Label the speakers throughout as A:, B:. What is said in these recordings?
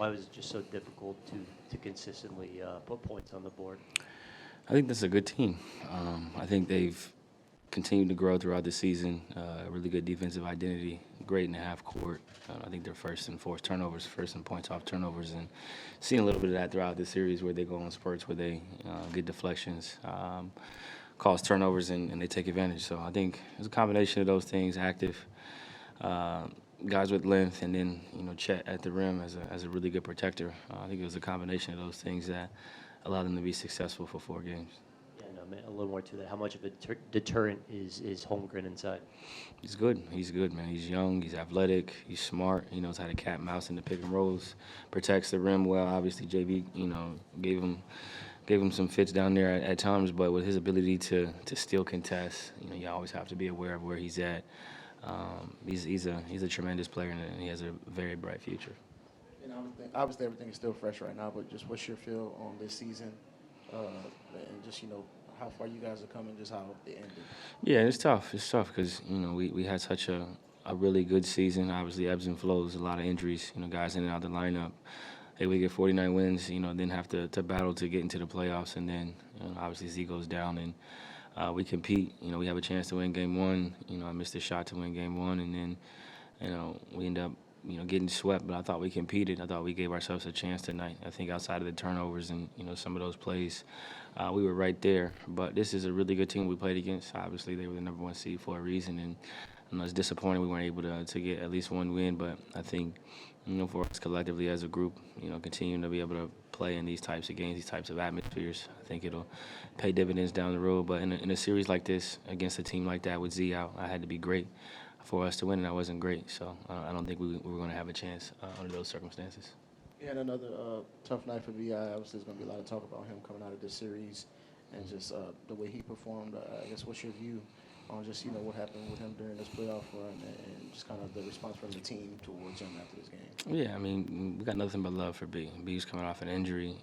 A: Why was it just so difficult to consistently put points on the board?
B: I think that's a good team. I think they've continued to grow throughout the season. Really good defensive identity, great in the half court. I think they're first in forced turnovers, first in points off turnovers, and seeing a little bit of that throughout the series where they go on spurts, where they get deflections, cause turnovers, and they take advantage. So I think it's a combination of those things, active guys with length, and then, Chet at the rim as a really good protector. I think it was a combination of those things that allowed them to be successful for 4 games.
A: Yeah, no, man, a little more to that. How much of a deterrent is Holmgren inside?
B: He's good. He's good, man. He's young. He's athletic. He's smart. He knows how to cat mouse in the pick and rolls. Protects the rim well. Obviously, JV, gave him some fits down there at times, but with his ability to steal contests, you always have to be aware of where he's at. He's a tremendous player, and he has a very bright future.
C: And obviously everything is still fresh right now, but just what's your feel on this season, and just how far you guys are coming, just how it ended?
B: Yeah, it's tough. It's tough because we had such a really good season. Obviously, ebbs and flows, a lot of injuries. Guys in and out the lineup. Hey, we get 49 wins. Then have to battle to get into the playoffs, and then obviously Z goes down and we compete. We have a chance to win game 1. I missed a shot to win game 1, and then we end up getting swept. But I thought we competed. I thought we gave ourselves a chance tonight. I think outside of the turnovers and some of those plays, we were right there. But this is a really good team we played against. Obviously, they were the number 1 seed for a reason, and it's disappointing we weren't able to get at least 1 win. But I think for us collectively as a group, continuing to be able to play in these types of games, these types of atmospheres, I think it'll pay dividends down the road. But in a series like this, against a team like that with Z out, I had to be great for us to win, and I wasn't great. So I don't think we were going to have a chance under those circumstances.
C: Yeah, and another tough night for VI. Obviously, there's going to be a lot of talk about him coming out of this series and just the way he performed. I guess what's your view on just what happened with him during this playoff run and just kind of the response from the team towards him after this game?
B: Yeah, I mean, we got nothing but love for B. B's coming off an injury,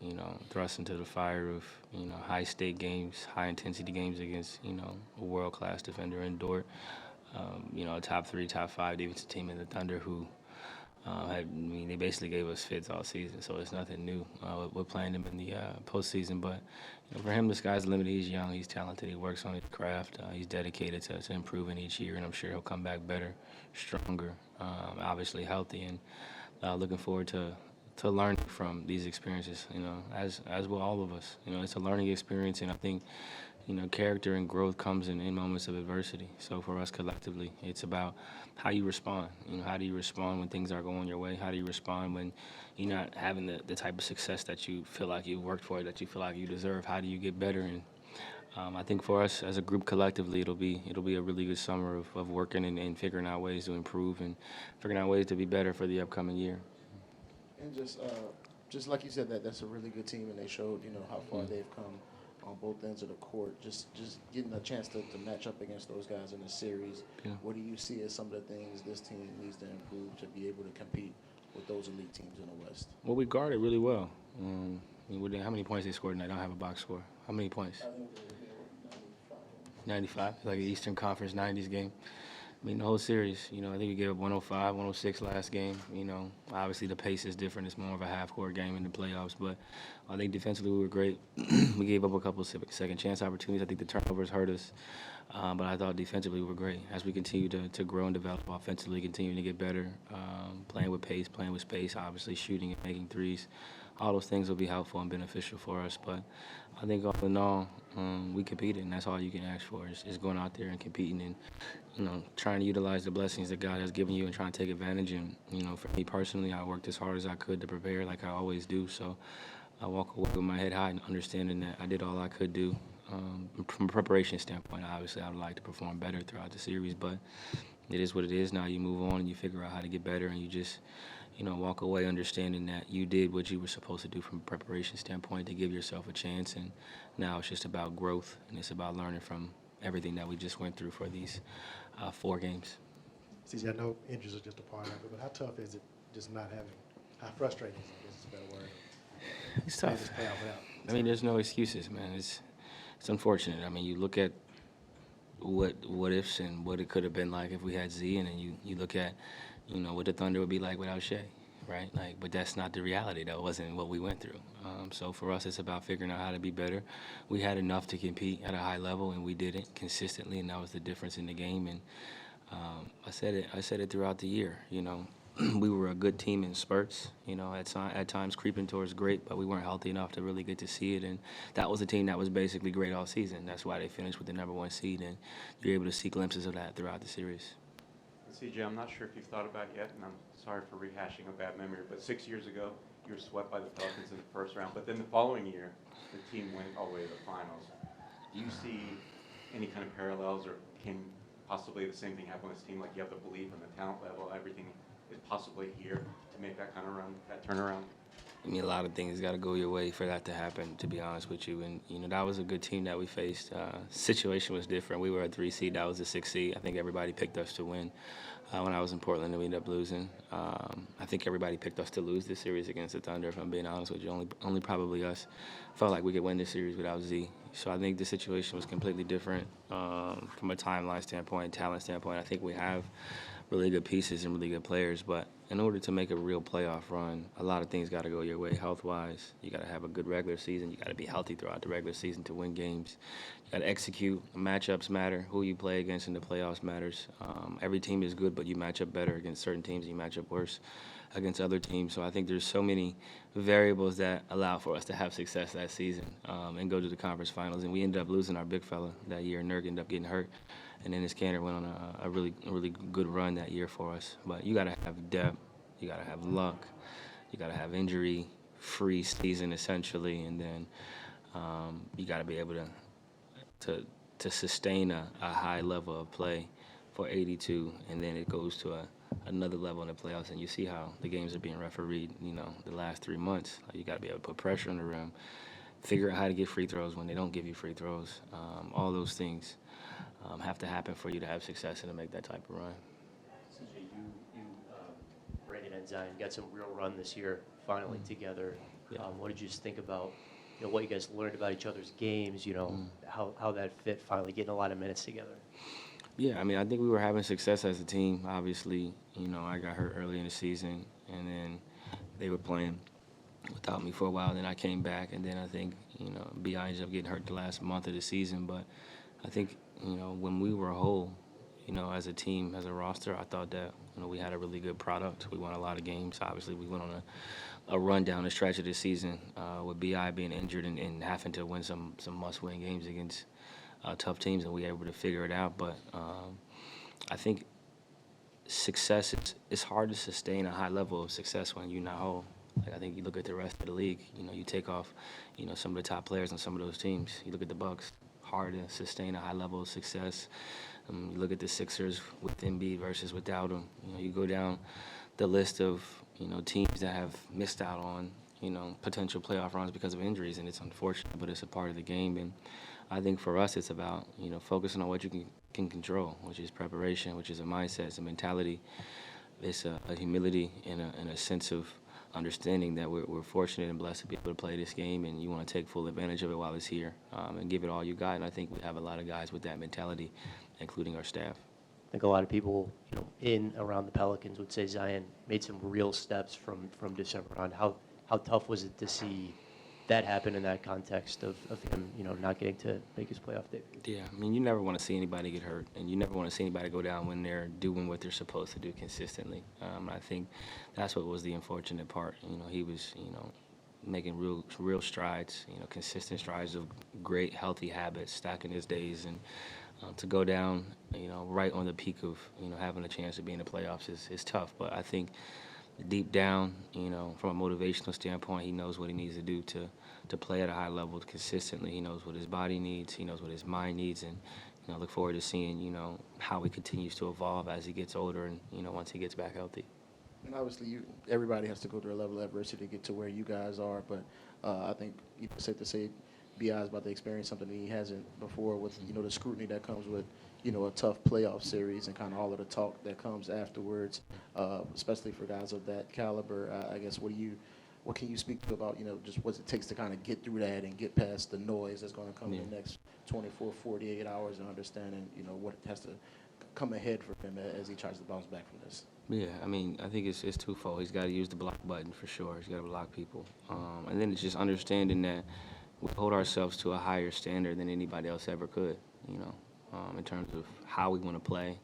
B: thrust into the fire of, high-stake games, high-intensity games against, a world-class defender in Dort. A top 3, top 5 defensive team in the Thunder who they basically gave us fits all season, so it's nothing new. We're playing them in the postseason, but for him, the sky's the limit. He's young, he's talented, he works on his craft, he's dedicated to improving each year, and I'm sure he'll come back better, stronger, obviously healthy, and looking forward to learning from these experiences. As will all of us. It's a learning experience, and I think character and growth comes in moments of adversity. So for us collectively, it's about how you respond. How do you respond when things aren't going your way? How do you respond when you're not having the type of success that you feel like you worked for, that you feel like you deserve? How do you get better? And I think for us as a group collectively, it'll be a really good summer of working and figuring out ways to improve and figuring out ways to be better for the upcoming year.
C: And just like you said, that's a really good team, and they showed how far they've come on both ends of the court. Just getting a chance to match up against those guys in the series. Yeah. What do you see as some of the things this team needs to improve to be able to compete with those elite teams in the West?
B: Well, we guarded really well. How many points they scored tonight? I don't have a box score. How many points?
C: I think they were
B: 95, like an Eastern Conference 90s game. The whole series, I think we gave up 105, 106 last game. Obviously the pace is different. It's more of a half-court game in the playoffs. But I think defensively we were great. We gave up a couple of second-chance opportunities. I think the turnovers hurt us. But I thought defensively we were great. As we continue to grow and develop offensively, continuing to get better, playing with pace, playing with space, obviously shooting and making threes. All those things will be helpful and beneficial for us. But I think all in all, we competed, and that's all you can ask for is going out there and competing and, trying to utilize the blessings that God has given you and trying to take advantage. And, for me personally, I worked as hard as I could to prepare like I always do. So I walk away with my head high and understanding that I did all I could do. From a preparation standpoint, obviously I would like to perform better throughout the series, but it is what it is. Now you move on and you figure out how to get better, and you just walk away understanding that you did what you were supposed to do from a preparation standpoint to give yourself a chance. And now it's just about growth, and it's about learning from everything that we just went through for these 4 games.
D: CJ, I know injuries are just a part of it, but how tough is it just not having, how frustrating is it, I guess is a better word?
B: It's tough. There's no excuses, man. It's unfortunate. You look at what ifs and what it could have been like if we had Z, and then you look at, what the Thunder would be like without Shea. right? Like, but that's not the reality. That wasn't what we went through. So for us, it's about figuring out how to be better. We had enough to compete at a high level, and we didn't consistently, and that was the difference in the game. And I said it throughout the year. We were a good team in spurts. At times creeping towards great, but we weren't healthy enough to really get to see it. And that was a team that was basically great all season. That's why they finished with the #1 seed, and you're able to see glimpses of that throughout the series.
E: CJ, I'm not sure if you've thought about it yet, and I'm sorry for rehashing a bad memory, but 6 years ago, you were swept by the Pelicans in the first round, but then the following year, the team went all the way to the finals. Do you see any kind of parallels, or can possibly the same thing happen with this team? Like, you have the belief and the talent level, everything is possibly here to make that kind of run, that turnaround?
B: I mean, a lot of things got to go your way for that to happen, to be honest with you. And, that was a good team that we faced. Situation was different. We were a 3 seed. That was a 6 seed. I think everybody picked us to win. When I was in Portland, we ended up losing. I think everybody picked us to lose this series against the Thunder, if I'm being honest with you. Only probably us felt like we could win this series without Z. So I think the situation was completely different from a timeline standpoint, talent standpoint. I think we have really good pieces and really good players, but in order to make a real playoff run, a lot of things got to go your way health-wise. You got to have a good regular season. You got to be healthy throughout the regular season to win games. You got to execute. Matchups matter. Who you play against in the playoffs matters. Every team is good, but you match up better against certain teams. You match up worse against other teams. So I think there's so many variables that allow for us to have success that season and go to the conference finals. And we ended up losing our big fella that year. Nurk ended up getting hurt. And then Canner went on a really good run that year for us. But you got to have depth. You got to have luck. You got to have injury-free season, essentially. And then you got to be able to sustain a high level of play for 82. And then it goes to another level in the playoffs. And you see how the games are being refereed, the last 3 months. You got to be able to put pressure on the rim, figure out how to get free throws when they don't give you free throws. All those things have to happen for you to have success and to make that type of run.
A: CJ, you Brandon and Zion got some real run this year, finally together.
B: Yeah.
A: What did you just think about, what you guys learned about each other's games? How that fit, finally getting a lot of minutes together.
B: Yeah, I mean, I think we were having success as a team. Obviously, I got hurt early in the season, and then they were playing without me for a while. Then I came back, and then I think, B.I. ended up getting hurt the last month of the season. But I think, when we were whole, as a team, as a roster, I thought that, we had a really good product. We won a lot of games. Obviously, we went on a run down the stretch of the season with B.I. being injured and having to win some must-win games against tough teams, and we were able to figure it out. But I think success, it's hard to sustain a high level of success when you're not whole. Like, I think you look at the rest of the league, you take off, some of the top players on some of those teams. You look at the Bucks, hard to sustain a high level of success. You look at the Sixers with Embiid versus without him. You go down the list of, teams that have missed out on, potential playoff runs because of injuries, and it's unfortunate, but it's a part of the game. And I think for us, it's about, focusing on what you can control, which is preparation, which is a mindset, it's a mentality, it's a humility and a sense of understanding that we're fortunate and blessed to be able to play this game, and you want to take full advantage of it while it's here and give it all you got. And I think we have a lot of guys with that mentality, including our staff.
A: I think a lot of people, in around the Pelicans would say Zion made some real steps from December on. How tough was it to see that happen in that context of him, not getting to make his playoff debut?
B: Yeah, I mean, you never want to see anybody get hurt, and you never want to see anybody go down when they're doing what they're supposed to do consistently. I think that's what was the unfortunate part. He was, making real strides, consistent strides of great, healthy habits, stacking his days, and to go down, right on the peak of, having a chance to be in the playoffs is tough. But I think deep down, from a motivational standpoint, he knows what he needs to do to play at a high level consistently. He knows what his body needs. He knows what his mind needs. And, I look forward to seeing, how he continues to evolve as he gets older and, once he gets back healthy.
C: And obviously, everybody has to go through a level of adversity to get to where you guys are. But I think it's safe to say B.I. is about to experience something that he hasn't before with, the scrutiny that comes with, a tough playoff series and kind of all of the talk that comes afterwards, especially for guys of that caliber. I guess what can you speak to about, just what it takes to kind of get through that and get past the noise that's going to come in the next 24, 48 hours and understanding, what has to come ahead for him as he tries to bounce back from this?
B: Yeah, I mean, I think it's twofold. He's got to use the block button for sure. He's got to block people. And then it's just understanding that we hold ourselves to a higher standard than anybody else ever could, you know, in terms of how we want to play,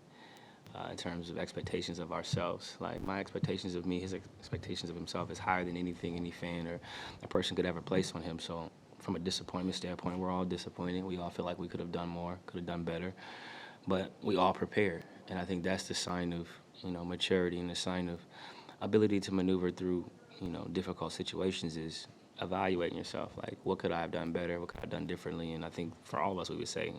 B: in terms of expectations of ourselves. Like, my expectations of me, his expectations of himself is higher than anything any fan or a person could ever place on him. So from a disappointment standpoint, we're all disappointed. We all feel like we could have done more, could have done better. But we all prepared. And I think that's the sign of, you know, maturity and the sign of ability to maneuver through, you know, difficult situations is evaluating yourself. Like, what could I have done better? What could I have done differently? And I think for all of us, we would say,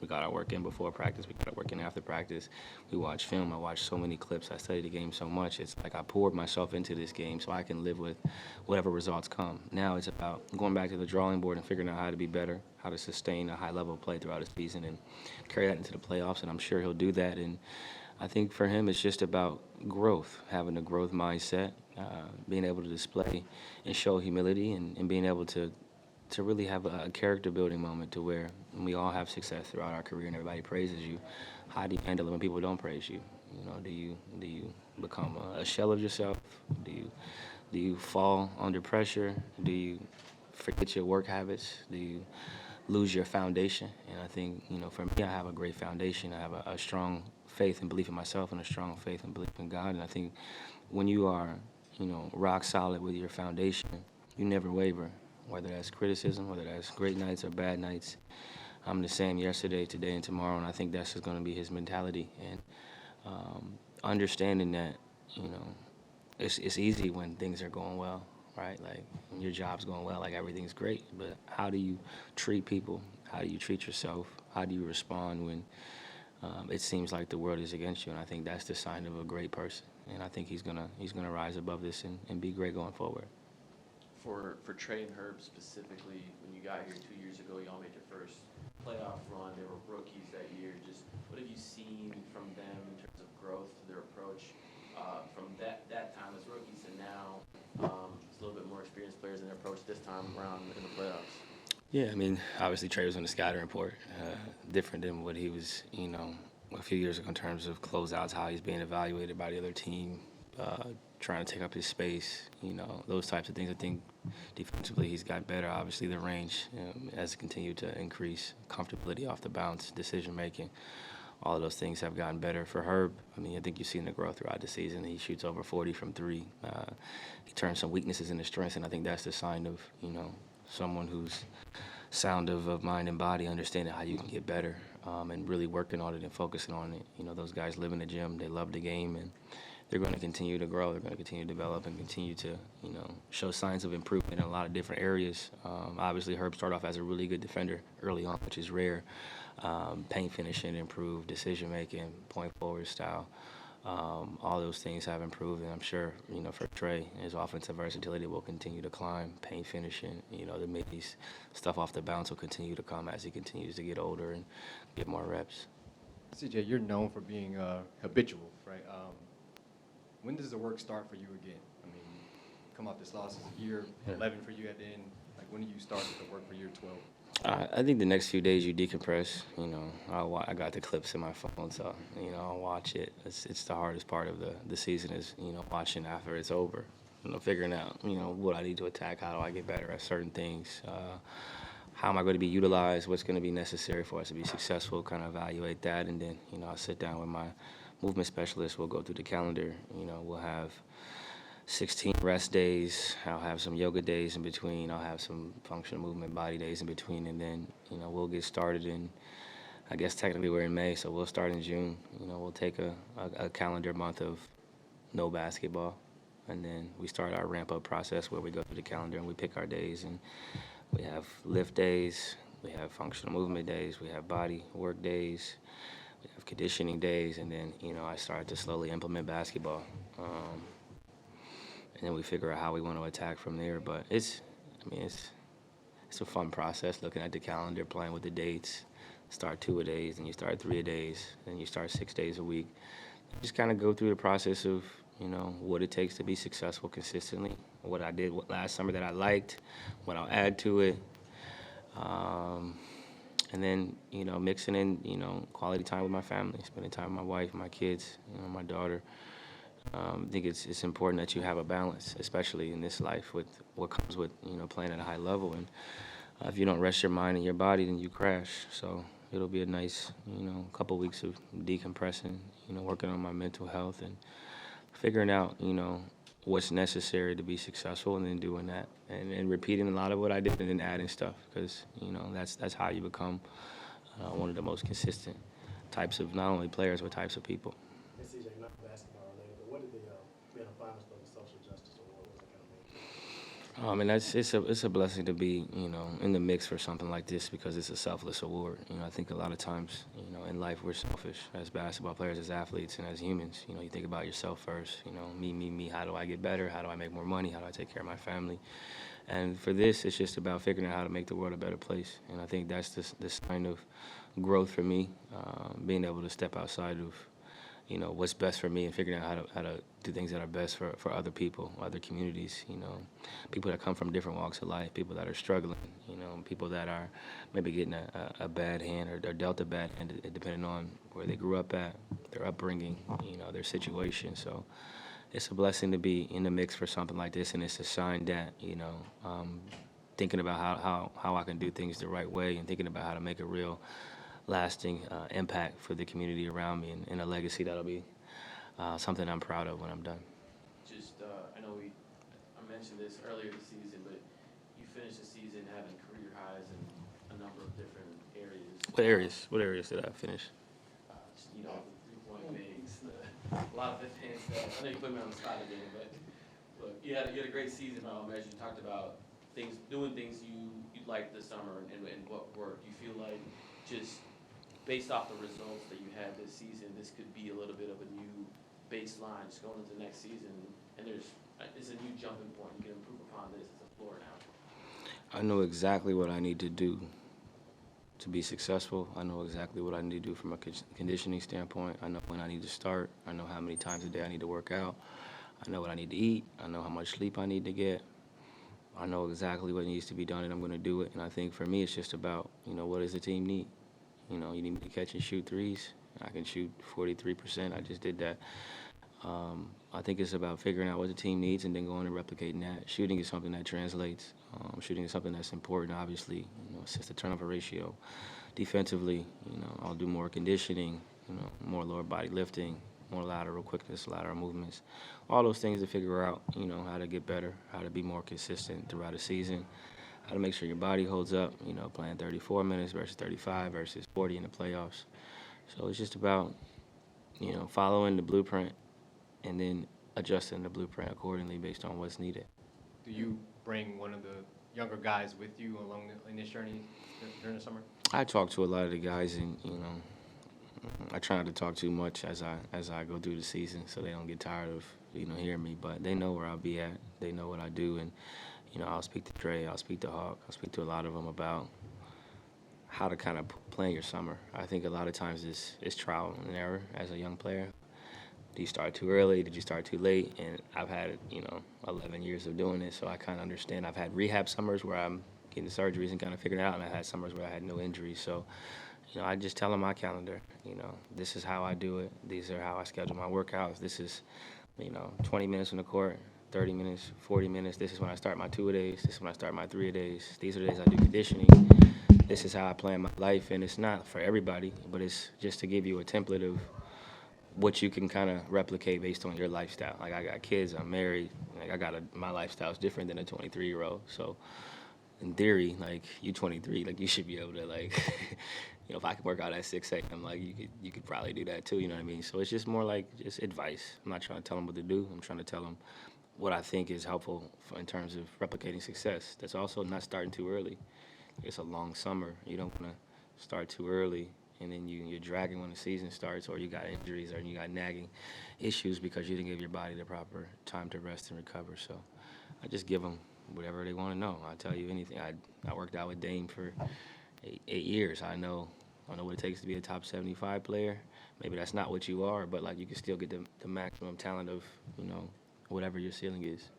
B: we got our work in before practice. We got our work in after practice. We watch film. I watch so many clips. I study the game so much. It's like I poured myself into this game so I can live with whatever results come. Now it's about going back to the drawing board and figuring out how to be better, how to sustain a high level of play throughout the season and carry that into the playoffs. And I'm sure he'll do that. And I think for him, it's just about growth, having a growth mindset, being able to display and show humility and being able to really have a character building moment to where we all have success throughout our career and everybody praises you. How do you handle it when people don't praise you? You know, do you become a shell of yourself? Do you fall under pressure? Do you forget your work habits? Do you lose your foundation? And I think, you know, for me, I have a great foundation. I have a strong faith and belief in myself and a strong faith and belief in God. And I think when you are, you know, rock solid with your foundation, you never waver. Whether that's criticism, whether that's great nights or bad nights. I'm the same yesterday, today, and tomorrow, and I think that's just going to be his mentality. And understanding that, you know, it's easy when things are going well, right? Like, when your job's going well, like, everything's great. But how do you treat people? How do you treat yourself? How do you respond when it seems like the world is against you? And I think that's the sign of a great person. And I think he's gonna rise above this and be great going forward.
F: For Trey and Herb specifically, when you got here 2 years ago, y'all made your first playoff run. They were rookies that year. Just what have you seen from them in terms of growth to their approach from that time as rookies and now it's a little bit more experienced players in their approach this time around in the playoffs?
B: Yeah, I mean, obviously Trey was on the scouting report, different than what he was, you know, a few years ago in terms of closeouts, how he's being evaluated by the other team, trying to take up his space, you know, those types of things. I think defensively he's got better. Obviously the range has continued to increase, comfortability off the bounce, decision-making. All of those things have gotten better. For Herb, I mean, I think you've seen the growth throughout the season. He shoots over 40 from three. He turns some weaknesses into strengths, and I think that's the sign of, you know, someone who's sound of mind and body, understanding how you can get better and really working on it and focusing on it. You know, those guys live in the gym. They love the game, and they're going to continue to grow. They're going to continue to develop and continue to, you know, show signs of improvement in a lot of different areas. Obviously, Herb started off as a really good defender early on, which is rare. Paint finishing improved, decision-making, point-forward style. All those things have improved, and I'm sure, you know, for Trey, his offensive versatility will continue to climb. Paint finishing, you know, the middies, stuff off the bounce will continue to come as he continues to get older and get more reps.
G: CJ, you're known for being habitual, right? When does the work start for you again? I mean, come off this loss, is year 11 for you at the end. Like, when do you start the work for year 12?
B: I think the next few days you decompress. You know, I got the clips in my phone, so, you know, I'll watch it. It's the hardest part of the season is, you know, watching after it's over. You know, figuring out, you know, what I need to attack, how do I get better at certain things, how am I going to be utilized, what's going to be necessary for us to be successful, kind of evaluate that, and then, you know, I'll sit down with my movement specialist. We'll go through the calendar. You know, we'll have 16 rest days. I'll have some yoga days in between. I'll have some functional movement body days in between, and then, you know, we'll get started in, I guess technically we're in May, so we'll start in June. You know, we'll take a calendar month of no basketball, and then we start our ramp-up process where we go through the calendar and we pick our days, and we have lift days, we have functional movement days, we have body work days, we have conditioning days, and then, you know, I started to slowly implement basketball. And then we figure out how we want to attack from there. But it's a fun process, looking at the calendar, playing with the dates. Start 2 a days, then you start 3 a days, then you start 6 days a week. Just kind of go through the process of, you know, what it takes to be successful consistently, what I did last summer that I liked, what I'll add to it. And then, you know, mixing in, you know, quality time with my family, spending time with my wife, my kids, you know, my daughter, I think it's important that you have a balance, especially in this life with what comes with, playing at a high level. And if you don't rest your mind and your body, then you crash. So it'll be a nice, couple weeks of decompressing, working on my mental health and figuring out, what's necessary to be successful, and then doing that and repeating a lot of what I did and then adding stuff, because, that's how you become one of the most consistent types of not only players but types of people.
D: Hey, CJ, not basketball related, but what did the being a finalist for the social justice award, what does that kind of mean?
B: It's a blessing to be, in the mix for something like this, because it's a selfless award. I think a lot of times, in life we're selfish as basketball players, as athletes, and as humans. You think about yourself first. Me. How do I get better? How do I make more money? How do I take care of my family? And for this, it's just about figuring out how to make the world a better place. And I think that's the sign of growth for me, being able to step outside of, what's best for me, and figuring out how to do things that are best for other people, other communities, people that come from different walks of life, people that are struggling, people that are maybe getting a bad hand or dealt a bad hand, depending on where they grew up at, their upbringing, their situation. So it's a blessing to be in the mix for something like this, and it's a sign that, thinking about how I can do things the right way, and thinking about how to make a real lasting impact for the community around me, and a legacy that'll be something I'm proud of when I'm done.
F: I know I mentioned this earlier this season, but you finished the season having career highs in a number of different areas.
B: What areas did I finish?
F: The 3-point bigs, a lot of defense. I know you put me on the spot again, but look, you had a great season by all measures. You talked about doing things you liked this summer, and what worked. You feel like, just based off the results that you had this season, this could be a little bit of a new baseline just going into the next season, and it's a new jumping point. You can improve upon this. It's a floor now.
B: I know exactly what I need to do to be successful. I know exactly what I need to do from a conditioning standpoint. I know when I need to start. I know how many times a day I need to work out. I know what I need to eat. I know how much sleep I need to get. I know exactly what needs to be done, and I'm going to do it. And I think for me, it's just about, what does the team need? You need me to catch and shoot threes. I can shoot 43%. I just did that. I think it's about figuring out what the team needs and then going and replicating that. Shooting is something that translates. Shooting is something that's important, obviously. Assist the turnover ratio. Defensively, I'll do more conditioning, more lower body lifting, more lateral quickness, lateral movements. All those things to figure out, how to get better, how to be more consistent throughout a season, how to make sure your body holds up, playing 34 minutes versus 35 versus 40 in the playoffs. So it's just about, following the blueprint and then adjusting the blueprint accordingly based on what's needed.
G: Do you bring one of the younger guys with you along in this journey during the summer?
B: I talk to a lot of the guys, and, I try not to talk too much as I go through the season, so they don't get tired of, hearing me. But they know where I'll be at. They know what I do, and, I'll speak to Trey, I'll speak to Hawk, I'll speak to a lot of them about how to kind of plan your summer. I think a lot of times it's trial and error as a young player. Do you start too early? Did you start too late? And I've had, 11 years of doing it, so I kind of understand. I've had rehab summers where I'm getting surgeries and kind of figuring it out, and I had summers where I had no injuries. So, I just tell them my calendar. This is how I do it. These are how I schedule my workouts. This is, 20 minutes on the court, 30 minutes, 40 minutes. This is when I start my 2-a-days. This is when I start my 3-a-days. These are the days I do conditioning. This is how I plan my life, and it's not for everybody, but it's just to give you a template of what you can kind of replicate based on your lifestyle. Like, I got kids, I'm married, my lifestyle is different than a 23-year-old. So in theory, like, you 23, like, you should be able to, like, if I could work out at 6 a.m., like, you could probably do that too, you know what I mean? So it's just more like just advice. I'm not trying to tell them what to do. I'm trying to tell them what I think is helpful in terms of replicating success. That's also not starting too early. It's a long summer. You don't want to start too early, and then you're dragging when the season starts, or you got injuries, or you got nagging issues because you didn't give your body the proper time to rest and recover. So I just give them whatever they want to know. I'll tell you anything. I worked out with Dame for 8 years. I know what it takes to be a top 75 player. Maybe that's not what you are, but, like, you can still get the maximum talent of, whatever your ceiling is.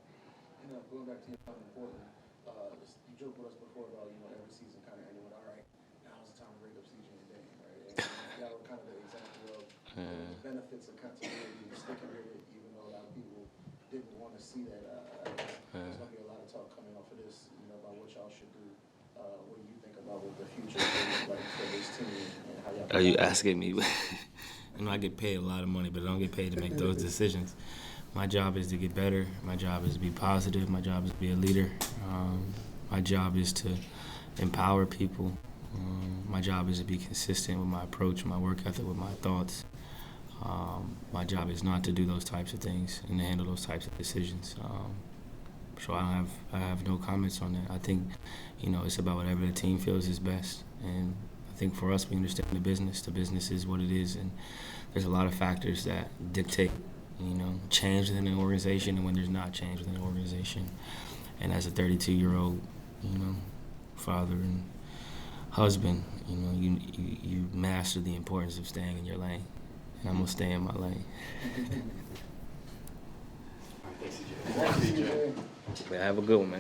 C: Going back to your time in Portland, you joked with us before about, every season kind of ending with, all right, now's the time to break up CJ and Dame, right? And that was kind of the example of the benefits of continuity, sticking with it, even though the see that. There's going to be a lot of talk coming off of this, about what y'all should do. What do you think about what the future is like for this team and how y'all?
B: Are you asking me? I get paid a lot of money, but I don't get paid to make those decisions. My job is to get better. My job is to be positive. My job is to be a leader. My job is to empower people. My job is to be consistent with my approach, my work ethic, with my thoughts. My job is not to do those types of things and to handle those types of decisions. So I have no comments on that. I think, it's about whatever the team feels is best. And I think for us, we understand the business. The business is what it is, and there's a lot of factors that dictate, change within an organization and when there's not change within an organization. And as a 32-year-old, father and husband, you master the importance of staying in your lane. And I'm going to stay in my lane.
E: Thanks, CJ.
B: Have a good one, man.